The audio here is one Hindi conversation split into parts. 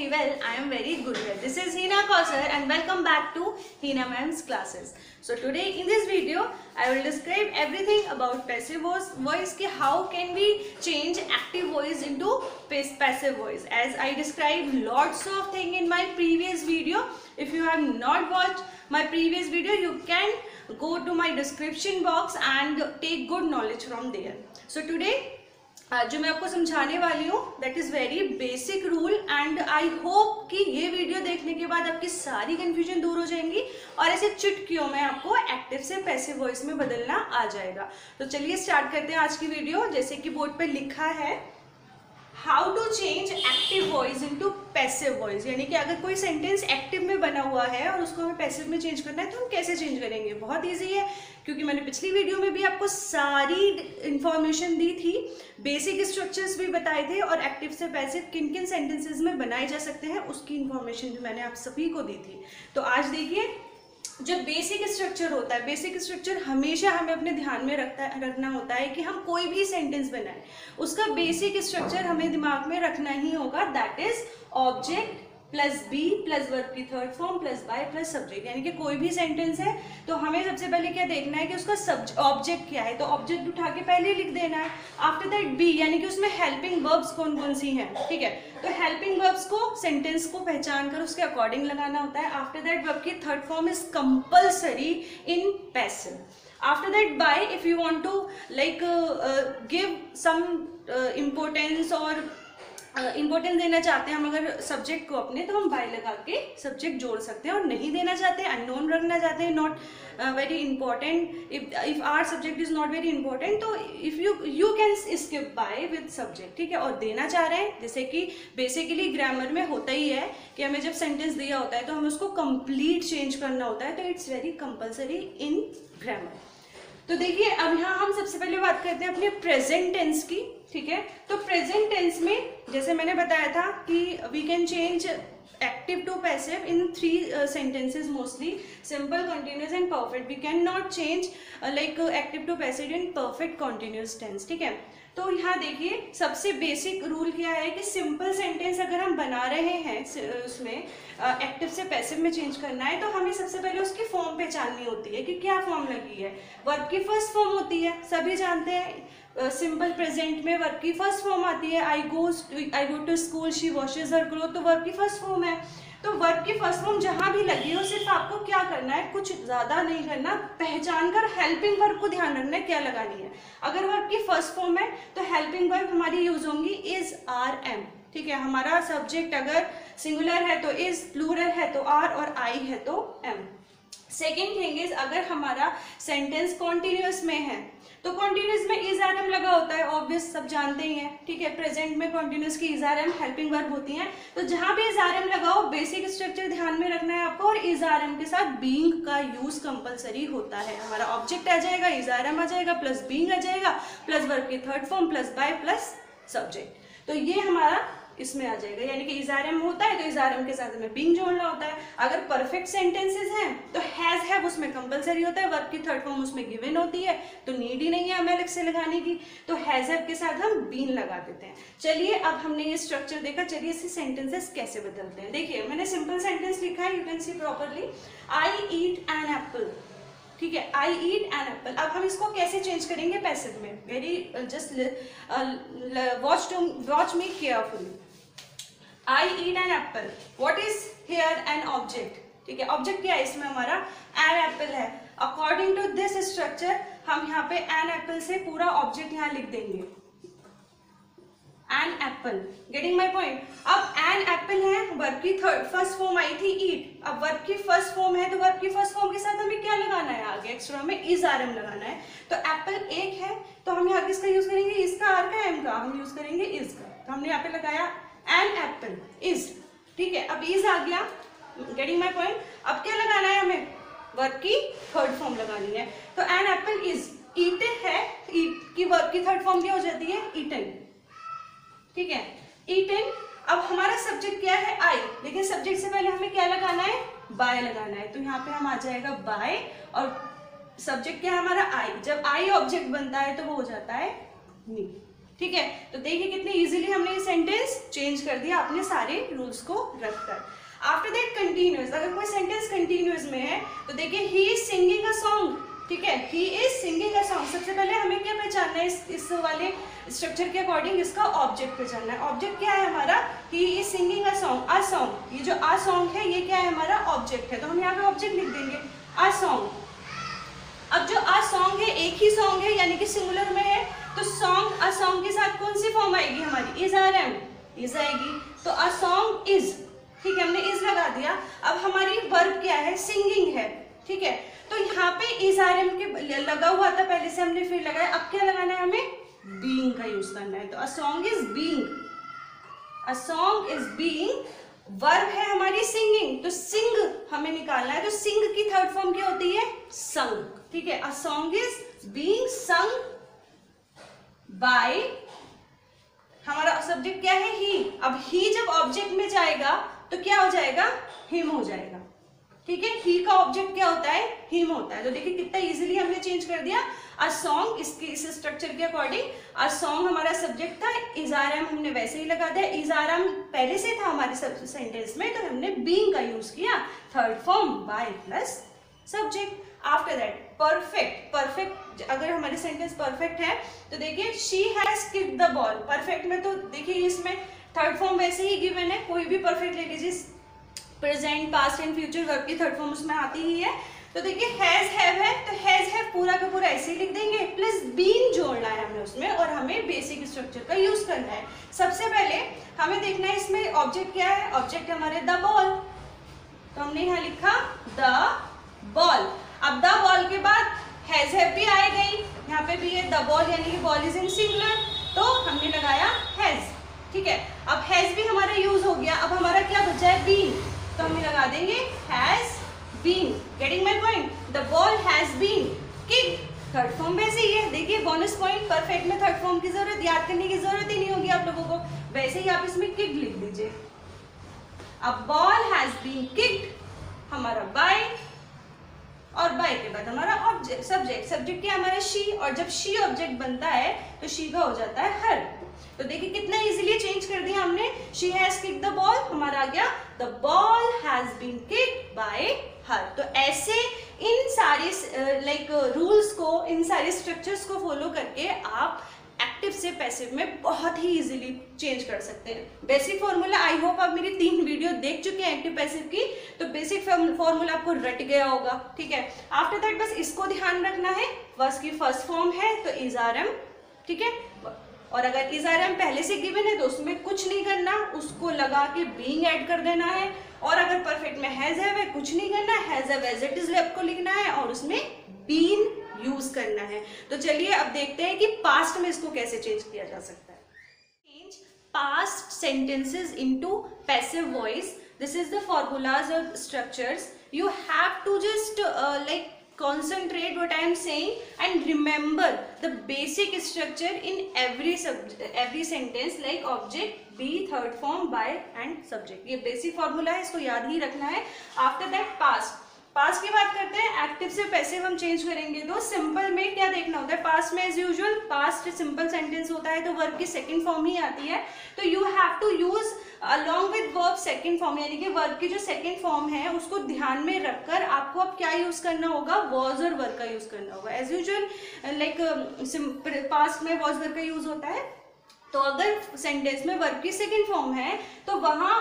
very well. I am very good here. This is Hina Kausar and welcome back to Hina Ma'am's classes. So today in this video, I will describe everything about passive voice. How can we change active voice into passive voice? As I described lots of things in my previous video. If you have not watched my previous video, you can go to my description box and take good knowledge from there. So today जो मैं आपको समझाने वाली हूँ that is very basic rule and I hope कि ये वीडियो देखने के बाद आपकी सारी कन्फ्यूजन दूर हो जाएंगी और ऐसे चुटकियों में आपको एक्टिव से पैसिव वॉइस में बदलना आ जाएगा। तो चलिए स्टार्ट करते हैं आज की वीडियो। जैसे कि बोर्ड पे लिखा है how to change active voice into passive voice, यानी कि अगर कोई सेंटेंस एक्टिव में बना हुआ है और उसको हमें पैसिव में चेंज करना है तो हम कैसे चेंज करेंगे। बहुत इजी है, क्योंकि मैंने पिछली वीडियो में भी आपको सारी इंफॉर्मेशन दी थी, बेसिक स्ट्रक्चर्स भी बताए थे और एक्टिव से पैसिव किन किन सेंटेंसेस में बनाए जा सकते हैं उसकी इंफॉर्मेशन भी मैंने आप सभी को दी थी। तो आज देखिए, जो बेसिक स्ट्रक्चर होता है, बेसिक स्ट्रक्चर हमेशा हमें अपने ध्यान में रखना होता है कि हम कोई भी सेंटेंस बनाएं, उसका बेसिक स्ट्रक्चर हमें दिमाग में रखना ही होगा। That is object plus be plus verb की third form plus by plus subject. यानी कि कोई भी सेंटेंस है तो हमें सबसे पहले क्या देखना है कि उसका ऑब्जेक्ट क्या है, तो ऑब्जेक्ट उठा के पहले लिख देना है। आफ्टर दैट बी, यानी कि उसमें हेल्पिंग वर्ब्स कौन कौन सी हैं, ठीक है। तो हेल्पिंग वर्ब्स को सेंटेंस को पहचान कर उसके अकॉर्डिंग लगाना होता है। आफ्टर दैट वर्ब की third form is compulsory in passive. After that by, if you want to like give some importance और इम्पोर्टेंस देना चाहते हैं हम अगर सब्जेक्ट को अपने, तो हम बाय लगा के सब्जेक्ट जोड़ सकते हैं। और नहीं देना चाहते, अननोन रखना चाहते हैं, not very important, if our subject is not very important, तो if you can skip by with subject, ठीक है। और देना चाह रहे हैं, जैसे कि बेसिकली ग्रामर में होता ही है कि हमें जब सेंटेंस दिया होता है तो हमें उसको कंप्लीट चेंज करना होता है, तो it's very compulsory in grammar. तो देखिए, अब यहाँ हम सबसे पहले बात करते हैं अपने प्रेजेंट टेंस की, ठीक है। तो प्रेजेंट टेंस में जैसे मैंने बताया था कि we can change active to passive in 3 sentences mostly, simple, continuous and perfect. We can not change like active to passive in perfect continuous tense, ठीक है। तो यहाँ देखिए, सबसे बेसिक रूल क्या है कि सिंपल सेंटेंस अगर हम बना रहे हैं उसमें एक्टिव से पैसिव में चेंज करना है, तो हमें सबसे पहले उसकी फॉर्म पहचाननी होती है कि क्या फॉर्म लगी है। वर्ब की फर्स्ट फॉर्म होती है, सभी जानते हैं। सिंपल प्रेजेंट में वर्ब की फर्स्ट फॉर्म आती है। I go to school, she washes her cloth, तो वर्ब की फर्स्ट फॉर्म है। तो वर्ब की फर्स्ट फॉर्म जहां भी लगी हो, सिर्फ आपको क्या करना है, कुछ ज्यादा नहीं करना, पहचान कर हेल्पिंग वर्ब को ध्यान रखना है क्या लगानी है। अगर वर्ब की फर्स्ट फॉर्म है तो हेल्पिंग वर्ब हमारी यूज होंगी इज, आर, एम, ठीक है। हमारा सब्जेक्ट अगर सिंगुलर है तो इज, प्लूरल है तो आर और आई है तो एम। सेकेंड थिंग इज, अगर हमारा सेंटेंस कॉन्टिन्यूस में है तो कॉन्टिन्यूस में इज आर एम लगा होता है, ऑब्वियस, सब जानते ही हैं, ठीक है। प्रेजेंट में कॉन्टिन्यूस की is R am helping verb होती हैं, तो जहां भी इज आर एम लगाओ बेसिक स्ट्रक्चर ध्यान में रखना है आपको, और इज आर एम के साथ बीइंग का यूज कंपलसरी होता है। हमारा ऑब्जेक्ट आ जाएगा, इज आर एम आ जाएगा, प्लस बीइंग आ जाएगा, प्लस वर्ब की third form, plus by, plus subject. तो ये हमारा इसमें आ जाएगा, यानी कि इज आर एम होता है तो इज आर एम के साथ हमें बीइंग जोड़ना होता है। अगर परफेक्ट सेंटेंसेस हैं तो हैज है उसमें कंपलसरी होता है, वर्ब की थर्ड फॉर्म उसमें गिवन होती है, तो नीड ही नहीं है हमें अलग से लगाने की, तो हैज है के साथ हम बीन लगा देते हैं। चलिए, अब हमने ये स्ट्रक्चर देखा, चलिए इससे सेंटेंसेस कैसे बदलते हैं। देखिए, मैंने सिंपल सेंटेंस लिखा है, you can see properly, I eat an apple, ठीक है। आई ईट एन एप्पल। अब हम इसको कैसे चेंज करेंगे पैसिव में, very just watch me carefully. I eat an apple. What is here an object? ठीक है, ऑब्जेक्ट क्या है इसमें हमारा, an apple है। अकॉर्डिंग टू दिस स्ट्रक्चर हम यहाँ पे an apple से पूरा ऑब्जेक्ट यहाँ लिख देंगे, an apple। Getting my point. अब an apple है, वर्ब की फर्स्ट फॉर्म आई थी eat, अब वर्ब की फर्स्ट फॉर्म है तो वर्ब की फर्स्ट फॉर्म के साथ हमें क्या लगाना है, आगे एक्स्ट्रा में इज आर एम लगाना है। तो एप्पल एक है तो हम यहाँ किसका यूज करेंगे, इसका, आर का, एम का, हम यूज करेंगे इज का। तो हमने यहाँ पे लगाया एन एप्पल इज, ठीक है। अब इज आ गया, गेटिंग माई पॉइंट। अब क्या लगाना है हमें, वर्ब की थर्ड फॉर्म लगानी है, तो एन एप्पल इज, ईटन है, ईट की वर्ब की थर्ड फॉर्म क्या हो जाती है, ईटन, ठीक है, ईटन। अब हमारा सब्जेक्ट क्या है, आई, लेकिन सब्जेक्ट से पहले हमें क्या लगाना है, बाय लगाना है, तो यहाँ पे हम आ जाएगा बाय, और सब्जेक्ट क्या है हमारा, आई। जब आई ऑब्जेक्ट बनता है तो वो हो जाता है मी, ठीक है, तो देखिए कितने इजीली हमने ये सेंटेंस चेंज कर दिया अपने सारे रूल्स को रखकर। आफ्टर दैट कंटिन्यूअस, अगर कोई सेंटेंस कंटिन्यूअस में है तो देखिए he is singing a song, ठीक है, he is singing a song. सबसे पहले हमें क्या पहचानना है इस वाले स्ट्रक्चर के अकॉर्डिंग, इसका ऑब्जेक्ट पहचानना है। ऑब्जेक्ट क्या है हमारा, he is singing a song, a song, ये जो अ सॉन्ग है ये क्या है हमारा ऑब्जेक्ट है, तो हम यहाँ पे ऑब्जेक्ट लिख देंगे अ सॉन्ग। अब जो अ सॉन्ग है एक ही सॉन्ग है यानी कि सिंगुलर में है, तो सॉन्ग अ सॉन्ग के साथ कौन सी फॉर्म आएगी हमारी, इज आर एम, इज आएगी, तो अ सॉन्ग इज, ठीक है, हमने इज लगा दिया। अब हमारी वर्ब क्या है, सिंगिंग है, ठीक है, तो यहाँ पे इज आर एम के लगा हुआ था पहले से, हमने फिर लगाया, अब क्या लगाना है हमें, बीइंग का यूज करना है, तो a song is being, a song is being, verb है हमारी सिंगिंग, तो सिंग हमें निकालना है, तो सिंग की थर्ड फॉर्म क्या होती है, संग, ठीक है, a song is being sung by, हमारा सब्जेक्ट क्या है, ही। अब ही जब ऑब्जेक्ट में जाएगा तो क्या हो जाएगा, हिम हो जाएगा, ठीक है, ही का ऑब्जेक्ट क्या होता है, हिम होता है। तो देखिए कितना इजीली हमने चेंज कर दिया। अ सॉन्ग, इसके इस स्ट्रक्चर के अकॉर्डिंग अ सॉन्ग हमारा सब्जेक्ट था, इज आर एम हमने वैसे ही लगा दिया, इज आर एम पहले से था हमारे सेंटेंस में, तो हमने बीइंग का यूज किया, third form by plus subject. After that perfect, perfect अगर हमारे सेंटेंस परफेक्ट है तो देखिए she has kicked the ball, perfect में तो देखिए इसमें थर्ड फॉर्म वैसे ही गिवन है, कोई भी परफेक्ट ले लीजिए, present past and future verb की थर्ड फॉर्म उसमें आती ही है। तो देखिए हैज हैव है, तो हैज हैव पूरा का पूरा ऐसे ही लिख देंगे, प्लस बीन जोड़ना है हमें उसमें, और हमें बेसिक स्ट्रक्चर का यूज करना है। सबसे पहले हमें देखना है इसमें ऑब्जेक्ट क्या है, ऑब्जेक्ट हमारे द बॉल, तो हमने यहाँ लिखा द बॉल। अब द बॉल के बाद हैज हैव भी आ गई, यहाँ पे भी है द बॉल यानी कि बॉल इज इन सिंगुलर, तो हमने लगाया हैज, ठीक है। अब हैज भी हमारा यूज हो गया, अब हमारा क्या बचा है, बीन, तो हम लगा देंगे has been. Getting my point, the ball has been kicked, third form वैसे ही है। देखिए बोनस पॉइंट, परफेक्ट में थर्ड फॉर्म की जरूरत याद करने की जरूरत ही नहीं होगी आप लोगों को, वैसे ही आप इसमें किक्ड लिख दीजिए। अब बॉल हैज बीन किक्ड हमारा बाय, और बाय के बाद हमारा ऑब्जेक्ट, सब्जेक्ट क्या हमारा शी, और जब शी ऑब्जेक्ट बनता है तो शी का हो जाता है हर। तो देखिए कितना इजीली चेंज कर दिया हमने, she has kicked the ball, हमारा आ गया the ball has been kicked by her. तो ऐसे इन सारे रूल्स को, इन सारे स्ट्रक्चर्स को फॉलो करके आप एक्टिव से पैसिव में बहुत ही इजीली चेंज कर सकते हैं। बेसिक फॉर्मूला, आई होप आप मेरी 3 वीडियो देख चुके हैं एक्टिव पैसिव की, तो बेसिक फॉर्मूला आपको रट गया होगा, ठीक है। आफ्टर दैट बस इसको ध्यान रखना है, वर्ब की फर्स्ट फॉर्म है तो इज आर एम, ठीक है, और अगर इज आर एम पहले से गिवन है तो उसमें कुछ नहीं करना, उसको लगा के बीइंग ऐड कर देना है, और अगर परफेक्ट में हैज हैव है कुछ नहीं करना, has have as it is आपको लिखना है और उसमें बीन यूज करना है। तो चलिए अब देखते हैं कि पास्ट में इसको कैसे चेंज किया जा सकता है। Change past sentences into passive voice, this is the formulas और structures, you have to just concentrate what I am saying and remember the basic structure in every sentence, like object, be, third form, by and subject. ये basic formula है, इसको याद ही रखना है। After that पास्ट की बात करते हैं, एक्टिव से पैसिव हम चेंज करेंगे तो सिंपल में क्या देखना होता है, पास्ट में as usual past simple sentence होता है तो वर्ब की सेकंड फॉर्म ही आती है, तो you have to use along with verb second form, यानी कि वर्ब की जो सेकंड फॉर्म है उसको ध्यान में रखकर आपको अब क्या यूज करना होगा, वॉज और वर्ब का यूज करना होगा। एज यूजुअल पास्ट में वॉज वर्ब का यूज होता है, तो अगर सेंटेंस में वर्ब की सेकंड फॉर्म है तो वहां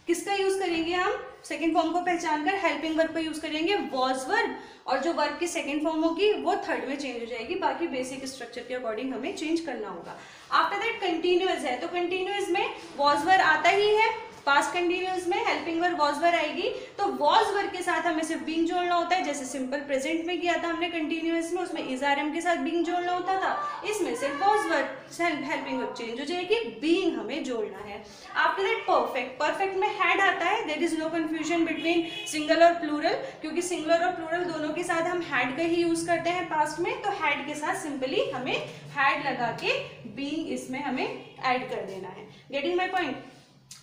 किसका यूज करेंगे हम, सेकंड फॉर्म को पहचान कर हेल्पिंग वर्ब का यूज करेंगे वॉज वर्ब, और जो वर्ब की सेकंड फॉर्म होगी वो थर्ड में चेंज हो जाएगी, बाकी बेसिक स्ट्रक्चर के अकॉर्डिंग हमें चेंज करना होगा। आफ्टर दैट कंटिन्यूअस है, तो कंटिन्यूअस में वॉज वर्ब आता ही है, पास्ट कंटिन्यूअस में हेल्पिंग वर्ब वॉज वर्ब आएगी, तो वॉज वर्ब के साथ हमें सिर्फ बीइंग जोड़ना होता है, जैसे सिंपल प्रेजेंट में किया था हमने कंटिन्यूअस में, उसमें इज आर एम के साथ बीइंग जोड़ना होता था, इसमें सिर्फ was verb helping verb change हो जाएगी, बीइंग हमें जोड़ना है। आफ्टर दैट परफेक्ट, परफेक्ट में हैड आता है, there is no confusion between single और प्लूरल, क्योंकि सिंगुलर और प्लूरल दोनों के साथ हम हैड का ही यूज करते हैं पास्ट में, तो हैड के साथ सिंपली हमें हैड लगा के बीइंग इसमें हमें ऐड कर देना है। Getting my point.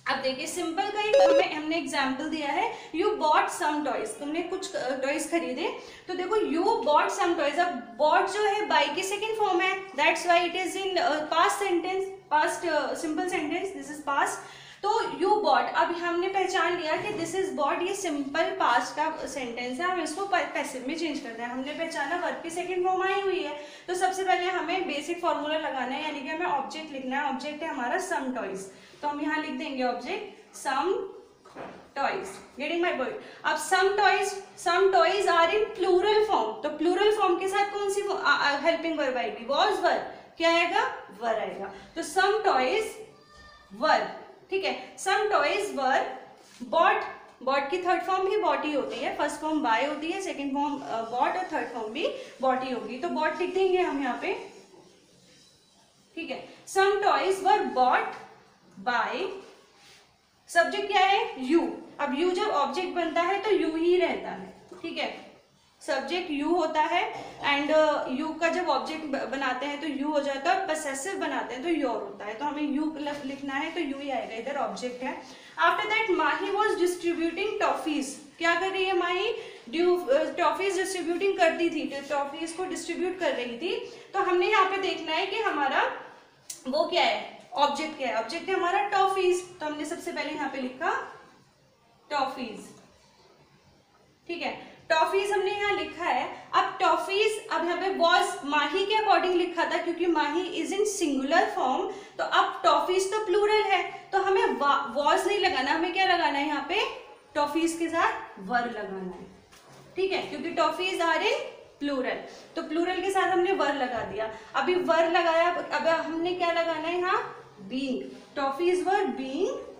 अब देखिए सिंपल का एक हमने एग्जाम्पल दिया है, यू बॉट सम टॉयज, तुमने कुछ टॉयज खरीदे, तो देखो यू बॉट सम टॉयज, अब बॉट जो है बाई की सेकेंड फॉर्म है, that's why it is in past sentence, past simple sentence, this is past, तो यू बॉट, अब हमने पहचान लिया कि दिस इज बॉट, ये सिंपल पास्ट का सेंटेंस है, हम इसको पैसिव में चेंज करते हैं, हमने पहचाना वर्ब की सेकंड फॉर्म आई हुई है, तो सबसे पहले हमें बेसिक फॉर्मूला लगाना है, यानी कि हमें ऑब्जेक्ट लिखना है, ऑब्जेक्ट है हमारा सम टॉयज, तो हम यहाँ लिख देंगे object some toys, getting my point. अब some toys are in plural form, तो प्लूरल फॉर्म के साथ कौन सी हेल्पिंग वर्ब आएगी, वॉज वर, क्या आएगा, वर आएगा, तो सम टॉयज वर, ठीक है, some toys were bot, bot की थर्ड फॉर्म भी बॉट ही होती है, फर्स्ट फॉर्म बाय होती है, सेकंड फॉर्म बॉट और थर्ड फॉर्म भी बॉट ही होगी, तो बॉट लिख देंगे हम यहाँ पे, ठीक है, some toys were bought by, subject क्या है, यू, अब यू जब ऑब्जेक्ट बनता है तो यू ही रहता है, ठीक है, सब्जेक्ट यू होता है एंड यू का जब ऑब्जेक्ट बनाते हैं तो यू हो जाता है, और पसेसिव बनाते हैं तो योर होता है, तो हमें यू लिखना है तो यू ही आएगा, इधर ऑब्जेक्ट है। After that Mahi was distributing toffees, क्या कर रही है माही, टॉफीज डिस्ट्रीब्यूटिंग करती थी, टॉफीज को डिस्ट्रीब्यूट कर रही थी, तो हमने यहाँ पे देखना है कि हमारा वो क्या है, ऑब्जेक्ट क्या है, ऑब्जेक्ट है हमारा टॉफीज, तो हमने सबसे पहले यहाँ पे लिखा टॉफीज, ठीक है, टॉफीज हमने यहाँ लिखा है। अब टॉफीज, अब यहाँ पे वॉज माही के अकॉर्डिंग लिखा था, क्योंकि माही इज इन सिंगुलर फॉर्म, तो अब टॉफीज तो प्लूरल है, तो हमें वॉज नहीं लगाना, हमें क्या लगाना है यहाँ पे, टॉफीज के साथ वर लगाना है, ठीक है, क्योंकि टॉफीज आर इन प्लूरल, तो प्लूरल के साथ हमने वर लगा दिया, अभी वर लगाया, अब हमने क्या लगाना है यहाँ, being, toffees were being,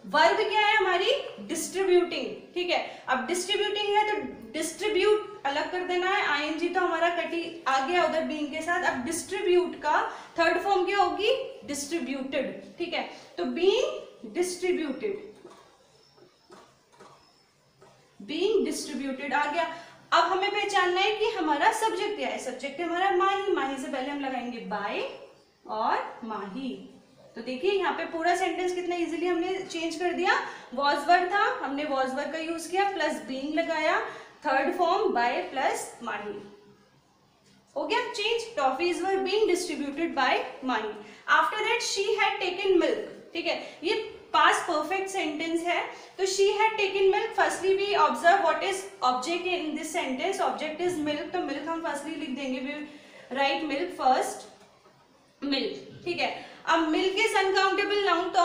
verb क्या है हमारी, डिस्ट्रीब्यूटिंग, ठीक है, अब डिस्ट्रीब्यूटिंग है तो डिस्ट्रीब्यूट अलग कर देना है, आईएनजी तो हमारा कटी आ गया उधर बीइंग के साथ, अब डिस्ट्रीब्यूट का थर्ड फॉर्म क्या होगी, डिस्ट्रीब्यूटेड, ठीक है, तो बीइंग डिस्ट्रीब्यूटेड, बीइंग डिस्ट्रीब्यूटेड आ गया। अब हमें पहचानना है कि हमारा सब्जेक्ट क्या है, सब्जेक्ट है हमारा माही, माही से पहले हम लगाएंगे बाय और माही, तो देखिए यहाँ पे पूरा सेंटेंस कितना इजीली हमने चेंज कर दिया, वॉज वर था, हमने वॉज वर का यूज किया, प्लस बीइंग लगाया, third form by plus Mahi, हो गया change, toffees were being distributed by Mahi. After that she had taken milk, ठीक है, ये पास्ट परफेक्ट सेंटेंस है, तो she had taken milk, firstly we observe what is object in this sentence, object is milk, तो मिल्क हम फर्स्टली लिख देंगे, we write milk first, milk, ठीक है, अब मिल्क इज अनकाउंटेबल नाउन, तो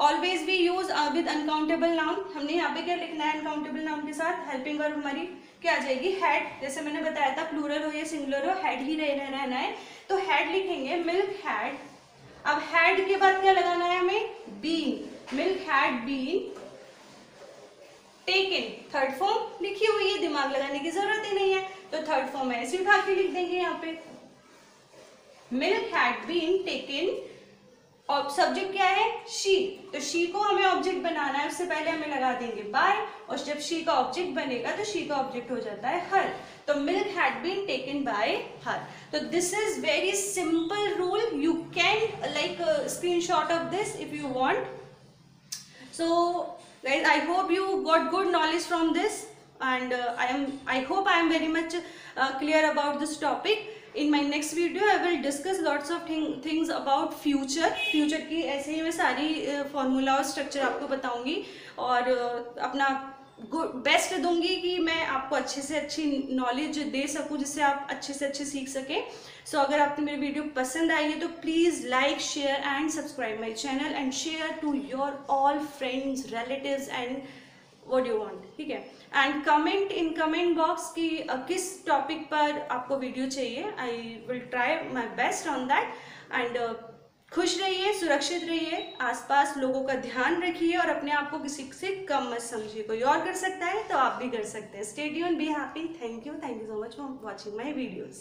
always we use with uncountable noun, हमने यहाँ पे क्या लिखना है, अनकाउंटेबल नाउन के साथ हेल्पिंग वर्ब हमारी क्या आ जाएगी, हैड, जैसे मैंने बताया था प्लूरल हो या सिंगुलर हो हैड ही रहना है, तो हैड लिखेंगे, मिल्क हैड, अब हैड के बाद क्या लगाना है हमें, been, milk had been taken, third form लिखी हुई है, दिमाग लगाने की जरूरत ही नहीं है, तो थर्ड फॉर्म ऐसे उठा के लिख देंगे यहाँ पे, मिल्क हैड बीन टेकन, और सब्जेक्ट क्या है, शी, तो शी को हमें ऑब्जेक्ट बनाना है, उससे पहले हमें लगा देंगे बाय, और जब शी का ऑब्जेक्ट बनेगा तो शी का ऑब्जेक्ट हो जाता है हर, तो milk had been taken by her, तो this is very simple rule, you can like screenshot of this if you want. So guys, I hope you got good knowledge from this, and I hope I am very much clear about this topic. In my next video I will discuss lots of things about future की ऐसे ही मैं सारी फॉर्मूला और स्ट्रक्चर आपको बताऊंगी, और अपना बेस्ट दूंगी कि मैं आपको अच्छे से अच्छी नॉलेज दे सकूं, जिससे आप अच्छे से अच्छे सीख सकें। सो अगर आपको मेरी वीडियो पसंद आई है तो please like, share and subscribe my channel and share to your all friends, relatives and what you want, ठीक है, and comment in comment box कि किस टॉपिक पर आपको वीडियो चाहिए, I will try my best on that. And खुश रहिए, सुरक्षित रहिए, आसपास लोगों का ध्यान रखिए और अपने आप को किसी से कम मत समझिए, कोई और कर सकता है तो आप भी कर सकते हैं। Stay tuned, be happy, thank you so much for watching my videos.